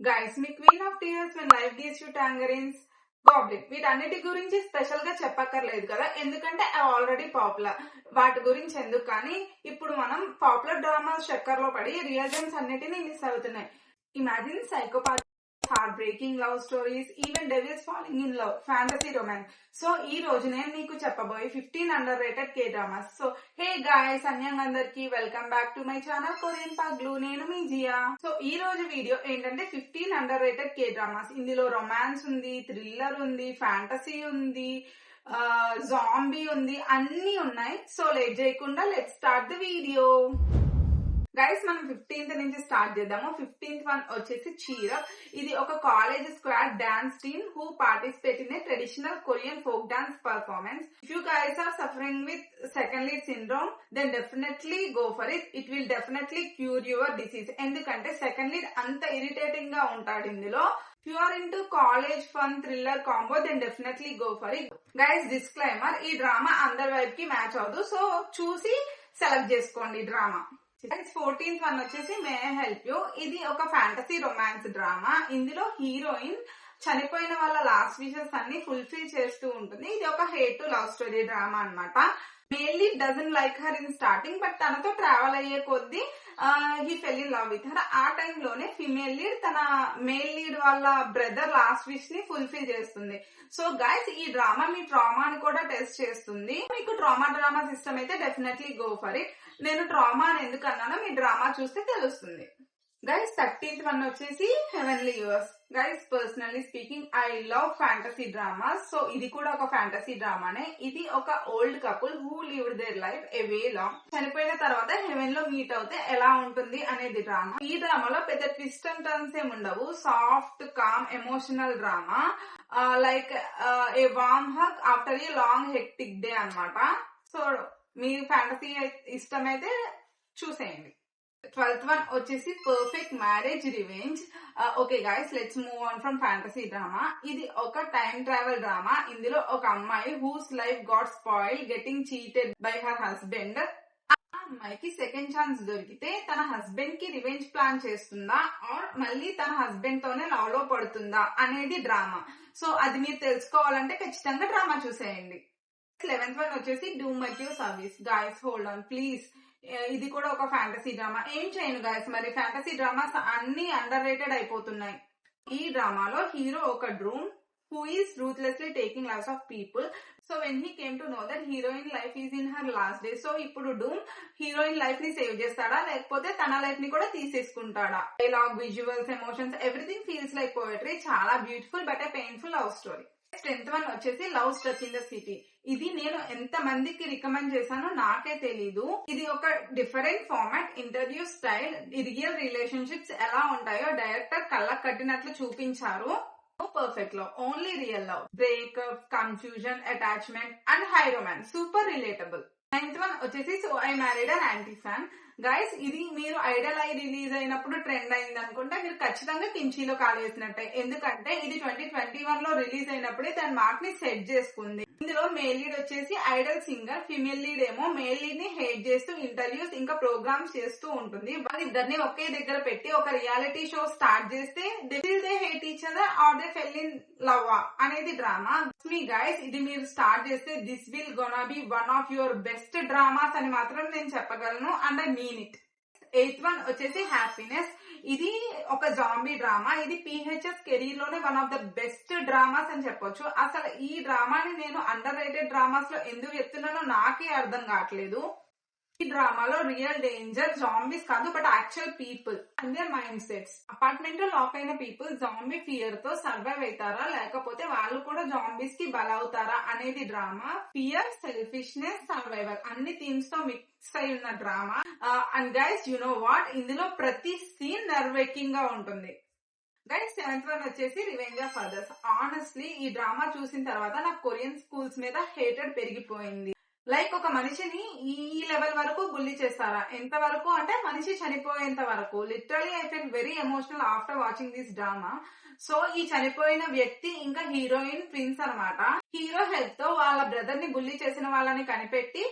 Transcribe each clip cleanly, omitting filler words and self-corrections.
Guys, మీ queen of tears when life gives you tangerines, goblin. వీటన్నిటి గురించి special గా చెప్పక్కర్లేదు కదా, ఎందుకంటే అవి ఆల్రెడీ పాపులర్. వాటి గురించి ఎందుకు, కానీ ఇప్పుడు మనం పాపులర్ డ్రామాస్ చక్కర్లో పడి రియల్ జెమ్స్ అన్నిటినీ మిస్ అవుతున్నాయి. Imagine psychopath, heart breaking love stories, even devils falling in love, fantasy romance. So ఈ రోజు నేను మీకు చెప్పబోయే 15 underrated K dramas. So hey guys, అందరికి welcome back to my channel Korean Paglu. నేను మీ జియా. సో ఈ రోజు వీడియో ఏంటంటే 15 అండర్ రేటెడ్ కే డ్రామాస్. ఇందులో రొమాన్స్ ఉంది, థ్రిల్లర్ ఉంది, ఫ్యాంటసీ ఉంది, జాంబీ ఉంది, అన్ని ఉన్నాయి. సో లేట్ చేయకుండా let's start the video. Guys, మనం 15th నుంచి స్టార్ట్ చేద్దాము. 15th వన్ వచ్చేసి చీరప్. ఇది ఒక college squad dance team who participate in a traditional Korean folk dance performance. If you guys are suffering with second lead syndrome, then definitely go for it. It will definitely cure your disease. ఎందుకంటే second lead అంత irritating గా ఉంటాడు ఇందులో. If you are into college fun thriller combo, then definitely go for it. Guys, disclaimer, ఈ drama అందరి వైపు కి match అవ్వదు, సో చూసి సెలెక్ట్ చేసుకోండి డ్రామా. 14th వన్ వచ్చేసి మే ఐ హెల్ప్ యూ. ఇది ఒక ఫ్యాంటసీ రొమాన్స్ డ్రామా. ఇందులో హీరోయిన్ చనిపోయిన వాళ్ళ లాస్ట్ విషెస్ అన్ని ఫుల్ఫిల్ చేస్తూ ఉంటుంది. ఇది ఒక hate to love story drama అన్నమాట. Male lead doesn't like her in starting, but తనతో ట్రావెల్ అయ్యే కొద్దీ he fell in love with her. ఆ టైంలోనే ఫిమేల్ లీడ్ తన మేల్ లీడ్ వాళ్ళ బ్రదర్ లాస్ట్ విష్ ని ఫుల్ఫిల్ చేస్తుంది. సో గైస్, ఈ డ్రామా మీ ట్రామాని కూడా టెస్ట్ చేస్తుంది. మీకు ట్రామా డ్రామాస్ ఇష్టం అయితే డెఫినెట్లీ గో ఫర్ ఇట్. నేను ట్రామా అని ఎందుకు అన్నానో మీ డ్రామా చూస్తే తెలుస్తుంది. గైస్, 13th వన్ వచ్చేసి heavenly yours. Guys, personally speaking I love fantasy dramas. So ఇది కూడా ఒక ఫ్యాంటసీ డ్రామానే. ఇది ఒక old couple who lived their life A way long. చనిపోయిన తర్వాత హెవెన్ లో మీట్ అవుతే ఎలా ఉంటుంది అనేది డ్రామా. ఈ డ్రామాలో పెద్ద ట్విస్ట్ అండ్ టర్న్స్ ఏమి ఉండవు. Soft calm emotional drama, like a warm hug after a long hectic day అన్నమాట. సో మీ ఫ్యాంటసీ ఇష్టమైతే చూసేయండి. 12th వన్ వచ్చేసి perfect marriage revenge. Okay guys, let's move on from fantasy drama. ఇది ఒక time travel drama. ఇందులో ఒక అమ్మాయి whose life got spoiled getting cheated by her husband. ఆ అమ్మాయికి సెకండ్ ఛాన్స్ దొరికితే తన హస్బెండ్ కి రివెంజ్ ప్లాన్ చేస్తుందా, ఆర్ మళ్ళీ తన హస్బెండ్ తోనే లవ్ లో పడుతుందా అనేది డ్రామా. సో అది మీరు తెలుసుకోవాలంటే ఖచ్చితంగా డ్రామా చూసేయండి. 11th వన్ వచ్చేసి Doom at your service. Guys, hold on please. ఇది కూడా ఒక ఫ్యాంటసీ డ్రామా. ఏం చేయను గాయస్, మరి ఫ్యాంటసీ డ్రామాస్ అన్ని అండర్ రేటెడ్ అయిపోతున్నాయి. ఈ డ్రామాలో హీరో ఒక Doom who is ruthlessly taking lives of people. So when he came to know that heroine life is in her last day. So ఇప్పుడు Doom heroine life ని save చేస్తాడా, లేకపోతే తన లైఫ్ ని కూడా తీసేసుకుంటాడా? Dialogue, visuals, emotions, everything feels like poetry. చాలా beautiful but a painful love story. 10th one వచ్చేసి lovestruck in the city. ఇది నేను ఎంత మందికి రికమెండ్ చేశానో నాకే తెలీదు. ఇది ఒక different format, interview style. Real relationships ఎలా ఉంటాయో డైరెక్టర్ కళ్ళకు కట్టినట్లు చూపించారు. Perfect love, only real love, breakup, confusion, attachment and high romance. Super relatable. 9th one వచ్చేసి so I married an anti fan. Guys, ఇది మీరు ఐడల్ ఐ రిలీజ్ అయినప్పుడు trend అయింది అనుకుంటే మీరు ఖచ్చితంగా కించీలో కాల్ వేసినట్టే. ఎందుకంటే ఇది 2021 లో రిలీజ్ అయినప్పుడే దాని మార్క్ ని సెట్ చేసుకుంది. ఇందులో మేల్ లీడ్ వచ్చేసి ఐడల్ సింగర్, ఫిమేల్ లీడ్ ఏమో మేల్ లీడ్ ని హేట్ చేస్తూ ఇంటర్వ్యూస్ ఇంకా ప్రోగ్రామ్స్ చేస్తూ ఉంటుంది. వాళ్ళిద్దరిని ఒకే దగ్గర పెట్టి ఒక రియాలిటీ షో స్టార్ట్ చేస్తే they hate each other or they fell in love అనేది డ్రామా. మీ గైస్, ఇది మీరు స్టార్ట్ చేస్తే this will gonna be one of your best dramas అని మాత్రం నేను చెప్పగలను, and I mean it. 8th one వచ్చేసి హ్యాపీనెస్. ఇది ఒక జాంబీ డ్రామా. ఇది PHS కెరీర్ లోనే one of the best dramas అని చెప్పొచ్చు. అసలు ఈ డ్రామాని నేను అండర్ రేటెడ్ డ్రామాస్ లో ఎందుకు చెప్తున్నానో నాకే అర్థం కావట్లేదు. ఈ డ్రామాలో రియల్ డేంజర్ జాంబీస్ కాదు, but actual people and their mind sets. Apartment లో లాక్ అయిన పీపుల్ జాంబీ ఫియర్ తో సర్వైవ్ అవుతారా, లేకపోతే వాళ్ళు కూడా జాంబీస్ కి బలవుతారా అనేది డ్రామా. ఫియర్, సెల్ఫిష్నెస్, సర్వైవల్ అన్ని థీమ్స్ తో మిక్స్ అయి ఉన్న drama. And guys, you know what, ఇందులో ప్రతి సీన్ నర్వ్ వేకింగ్ గా ఉంటుంది. గైస్, 7th వన్ వచ్చేసి రివెంజ్ ఆఫ్ అదర్స్. ఆనెస్ట్లీ ఈ డ్రామా చూసిన తర్వాత నాకు కొరియన్ స్కూల్స్ మీద హేటెడ్ పెరిగిపోయింది. లైక్ ఒక మనిషిని ఈ లెవెల్ వరకు బుల్లి చేస్తారా? ఎంత వరకు అంటే మనిషి చనిపోయేంత వరకు. Literally I feel very emotional after watching this drama. So ఈ చనిపోయిన వ్యక్తి ఇంకా హీరోయిన్ ట్విన్స్ అన్నమాట. హీరో హెల్ప్ తో వాళ్ళ బ్రదర్ ని బుల్లి చేసిన వాళ్ళని కనిపెట్టి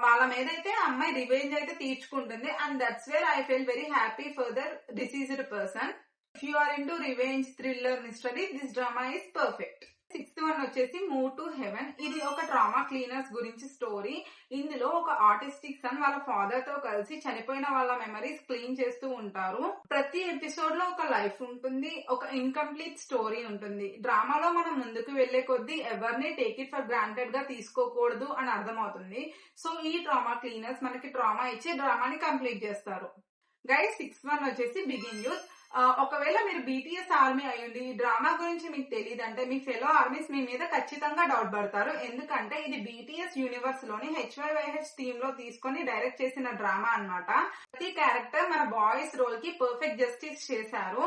వాళ్ళ మీద అయితే అమ్మాయి రివెంజ్ అయితే తీర్చుకుంటుంది. And that's where I feel very happy for their deceased person. If you are into revenge thriller mystery this drama is perfect. 6th one వచ్చేసి మూవ్ టు హెవెన్. ఇది ఒక ట్రామా క్లీనర్స్ గురించి స్టోరీ. ఇందులో ఒక artistic sun వాళ్ళ father తో కలిసి చనిపోయిన వాళ్ళ మెమరీస్ క్లీన్ చేస్తూ ఉంటారు. ప్రతి ఎపిసోడ్ లో ఒక లైఫ్ ఉంటుంది, ఒక ఇన్కంప్లీట్ స్టోరీ ఉంటుంది. డ్రామాలో మనం ముందుకు వెళ్లే కొద్దీ ఎవరిని టేక్ ఇట్ ఫర్ గ్రాంటెడ్ గా తీసుకోకూడదు అని అర్థమవుతుంది. సో ఈ ట్రామా క్లీనర్స్ మనకి ట్రామా ఇచ్చి డ్రామాని కంప్లీట్ చేస్తారు. గైస్ 6th వన్ వచ్చేసి బిగిన్ యూత్. ఒకవేళ మీరు బీటీఎస్ ఆర్మీ అయ్యండి ఈ డ్రామా గురించి మీకు తెలియదు అంటే మీ ఫెలో ఆర్మీస్ మీ మీద ఖచ్చితంగా డౌట్ పడతారు. ఎందుకంటే ఇది బీటీఎస్ యూనివర్స్ లోని HYYH థీమ్ లో తీసుకొని డైరెక్ట్ చేసిన డ్రామా అన్నమాట. ప్రతి క్యారెక్టర్ మన బాయ్స్ రోల్ కి పర్ఫెక్ట్ జస్టిస్ చేశారు.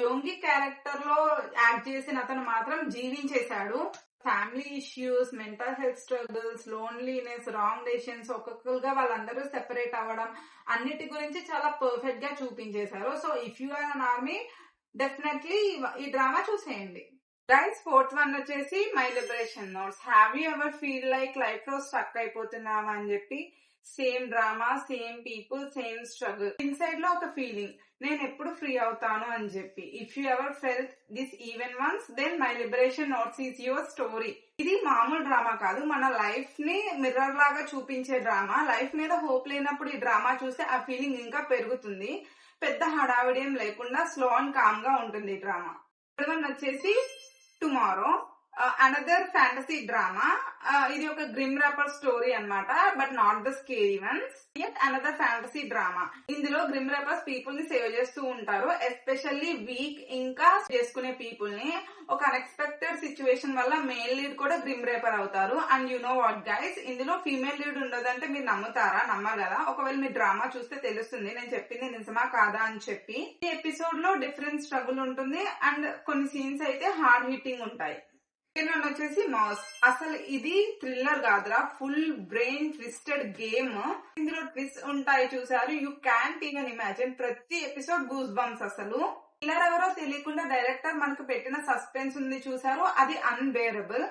యోంగి క్యారెక్టర్ లో యాక్ట్ చేసిన అతను మాత్రం జీవించేశాడు. Family issues, mental health struggles, loneliness, wrong decisions ఒక్కొక్కరుగా వాళ్ళందరూ సెపరేట్ అవ్వడం అన్నిటి గురించి చాలా పర్ఫెక్ట్ గా చూపించేశారు. So if you are an army definitely ఈ డ్రామా చూసేయండి. గైస్ 4th వన్ వచ్చేసి my liberation notes. Have you ever feel like life లో స్టక్ అయిపోతున్నావా అని చెప్పి same drama, same people, same struggle. Inside లో ఒక ఫీలింగ్ నేను ఎప్పుడు ఫ్రీ అవుతాను అని చెప్పి. If you ever felt this even once then my liberation notes is your story. ఇది మామూలు డ్రామా కాదు, మన లైఫ్ ని మిర్రర్ లాగా చూపించే డ్రామా. లైఫ్ మీద హోప్ లేనప్పుడు ఈ డ్రామా చూస్తే ఆ ఫీలింగ్ ఇంకా పెరుగుతుంది. పెద్ద హడావిడి ఏం లేకుండా స్లో అండ్ కామ్ గా ఉంటుంది ఈ డ్రామా. వన్ వచ్చేసి టుమారో, అనదర్ ఫ్యాంటసీ డ్రామా. ఇది ఒక గ్రిమ్ ర్యాపర్ స్టోరీ అన్నమాట, but not the scary ones. Yet another fantasy drama. ఇందులో గ్రిమ్ ర్యాపర్స్ పీపుల్ ని సేవ్ చేస్తూ ఉంటారు, ఎస్పెషల్లీ వీక్ ఇంకా చేసుకునే పీపుల్ ని. ఒక అన్ఎక్స్పెక్టెడ్ సిచ్యువేషన్ వల్ల మేల్ లీడ్ కూడా గ్రిమ్ రేపర్ అవుతారు. And you know what guys, ఇందులో ఫీమేల్ లీడ్ ఉండదంటే మీరు నమ్ముతారా? నమ్మరు కదా. ఒకవేళ మీరు డ్రామా చూస్తే తెలుస్తుంది నేను చెప్పింది నిజమా కాదా అని చెప్పి. ఈ ఎపిసోడ్ లో డిఫరెంట్ స్ట్రగుల్ ఉంటుంది అండ్ కొన్ని సీన్స్ అయితే హార్డ్ హిట్టింగ్ ఉంటాయి. సెకండ్ వచ్చేసి మౌస్. అసలు ఇది థ్రిల్లర్ కాదురా, ఫుల్ బ్రెయిన్ ట్విస్టెడ్ గేమ్. ఇందులో ట్విస్ట్ ఉంటాయి చూసారు, యూ క్యాన్ట్ ఈవెన్ ఇమాజిన్. ప్రతి ఎపిసోడ్ గూస్ బంప్స్. అసలు కిల్లర్ ఎవరో తెలియకుండా డైరెక్టర్ మనకు పెట్టిన సస్పెన్స్ ఉంది చూసారు, అది అన్బేరబుల్.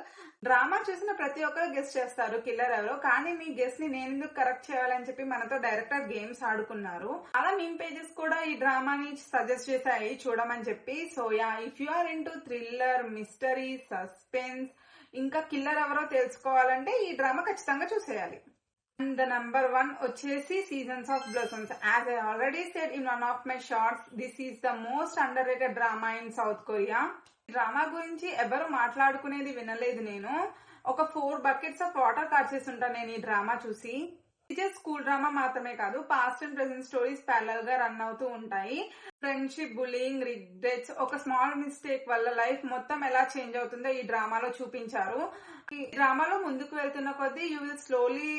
డ్రామా చూసిన ప్రతి ఒక్కరు గెస్ట్ చేస్తారు కిల్లర్ ఎవరో, కానీ మీ గెస్ట్ ని నేను ఎందుకు కరెక్ట్ చేయాలని చెప్పి మనతో డైరెక్టర్ గేమ్స్ ఆడుకున్నారు. చాలా మీమ్ పేజెస్ కూడా ఈ డ్రామాని సజెస్ట్ చేశాయి చూడమని చెప్పి. So yeah, if you are into thriller, mystery, suspense ఇంకా కిల్లర్ ఎవరో తెలుసుకోవాలంటే ఈ డ్రామా ఖచ్చితంగా చూసేయాలి. And the number 1 వచ్చేసి Seasons of Blossoms. As I already said in one of my shorts, this is the most underrated drama in South Korea. Drama గురించి ఎవరు మాట్లాడుకునేది వినలేదు నేను. ఒక 4 buckets of వాటర్ కార్చేసి ఉంటాను నేను ఈ డ్రామా చూసి. ఇది స్కూల్ డ్రామా మాత్రమే కాదు, past and present stories parallel గా రన్ అవుతూ ఉంటాయి. ఫ్రెండ్షిప్, బులింగ్, రిగ్రెట్స్, ఒక స్మాల్ మిస్టేక్ వల్ల లైఫ్ మొత్తం ఎలా చేంజ్ అవుతుందో ఈ డ్రామాలో చూపించారు. ఈ డ్రామాలో ముందుకు వెళ్తున్న కొద్దీ you will slowly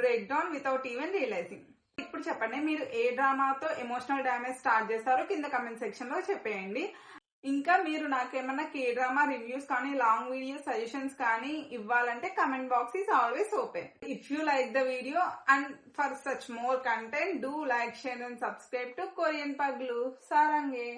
break down without even realizing. ఇప్పుడు చెప్పండి, మీరు ఏ డ్రామాతో ఎమోషనల్ డ్యామేజ్ స్టార్ట్ చేస్తారో కింద కమెంట్ సెక్షన్ లో చెప్పేయండి. ఇంకా మీరు నాకేమన్నా కే డ్రామా రివ్యూస్ కానీ లాంగ్ వీడియో సజెషన్స్ కానీ ఇవ్వాలంటే comment box is always open. If you like the video and for such more content do like, share and subscribe to Korean Paglu సారంగే.